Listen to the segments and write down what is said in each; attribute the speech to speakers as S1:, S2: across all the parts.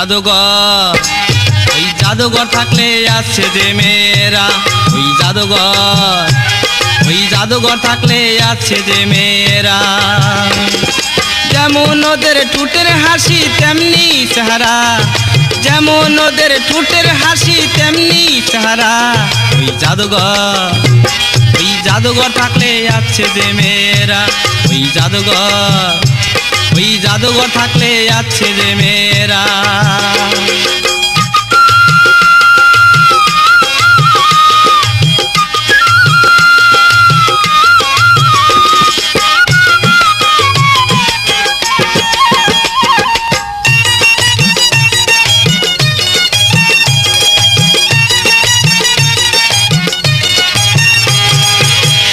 S1: জাদুঘর, ওই জাদুঘর থাকলে আছে যে মেয়েরা। ওই জাদুঘর, ওই জাদুঘর থাকলে আছে যে মেয়েরা। যেমন ওদের ঠোঁটের হাসি তেমনি চেহারা, যেমন ওদের ঠোঁটের হাসি তেমনি চেহারা। ওই জাদুঘর, ওই জাদুঘর থাকলে আছে যে মেয়েরা। ওই জাদুঘর, ওই জাদুঘর থাকলে আছে যে মেয়েরা।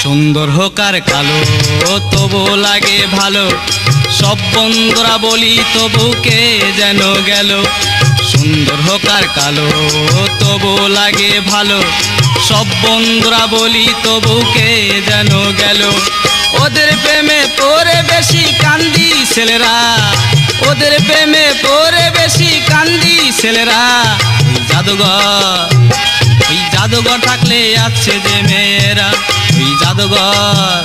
S1: সুন্দর হোক আর কালো তবু লাগে ভালো, সব বন্ধুরা বলি তবু কে যেন গেল। সুন্দর হোক আর কালো তবু লাগে ভালো, সব বন্ধুরা বলি তবু কে যেন গেল। ওদের প্রেমে পড়ে বেশি কান্দি ছেলেরা, ওদের প্রেমে পড়ে বেশি কান্দি ছেলেরা। ওই জাদুঘর, ওই জাদুঘর থাকলে আছে যে মেয়েরা। ওই জাদুঘর,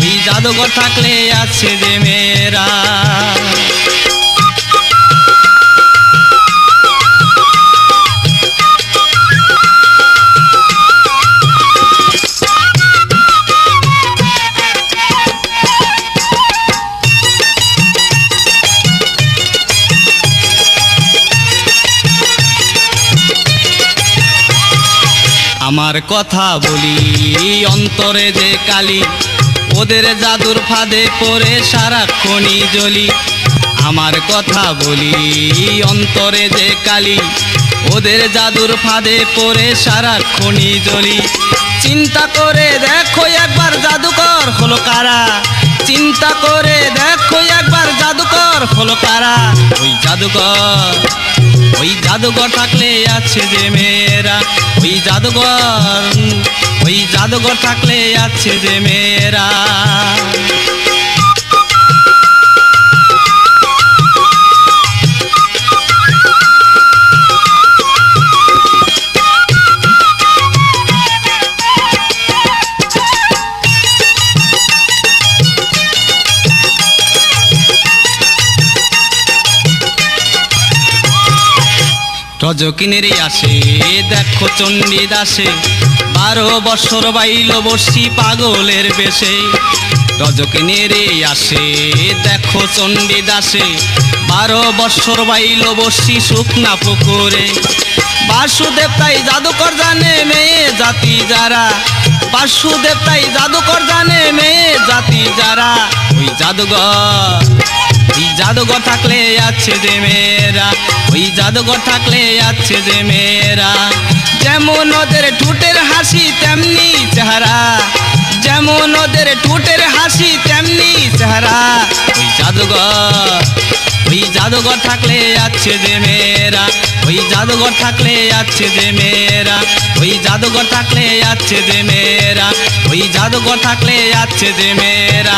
S1: ওই জাদুঘর থাকলে আছে যে মেয়েরা। আমার কথা বলি অন্তরে যে কালি, ওদের জাদুর ফাঁদে পড়ে সারাক্ষণই জ্বলি। আমার কথা বলি অন্তরে যে কালি, ওদের জাদুর ফাঁদে পড়ে সারাক্ষণই জ্বলি। চিন্তা করে দেখো একবার জাদুকর হলো কারা, চিন্তা করে দেখো একবার জাদুকর হলো কারা। ওই জাদুকর, ওই জাদুঘর থাকলে আছে যে মেয়েরা। ওই জাদুঘর, ওই জাদুঘর থাকলে আছে যে মেয়েরা। রজকিনের আসে দেখো চণ্ডী দাসে, 12 বছর বাইল বসি পাগলের বেশে। রজকিনের আসে দেখো চণ্ডী দাসে, 12 বছর বাইল বসি শুকনা পুকুরে। বাসুদেব তাই জাদুকর জানে মেয়ে জাতি যারা, বাসুদেব তাই জাদুকর জানে মেয়ে জাতি যারা। ওই জাদুঘর, ওই জাদুঘর থাকলে আছে যে মেয়েরা। ওই জাদুঘর থাকলে আছে যে মেয়েরা। যেমন ওদের ঠোঁটের হাসি তেমনি চেহারা, যেমন ওদের ঠোঁটের হাসি তেমনি চেহারা। ওই জাদুঘর, ওই জাদুঘর থাকলে আছে যে মেয়েরা। ওই জাদুঘর থাকলে আছে যে মেয়েরা। ওই জাদুঘর থাকলে আছে যে মেয়েরা। ওই জাদুঘর থাকলে আছে যে মেয়েরা।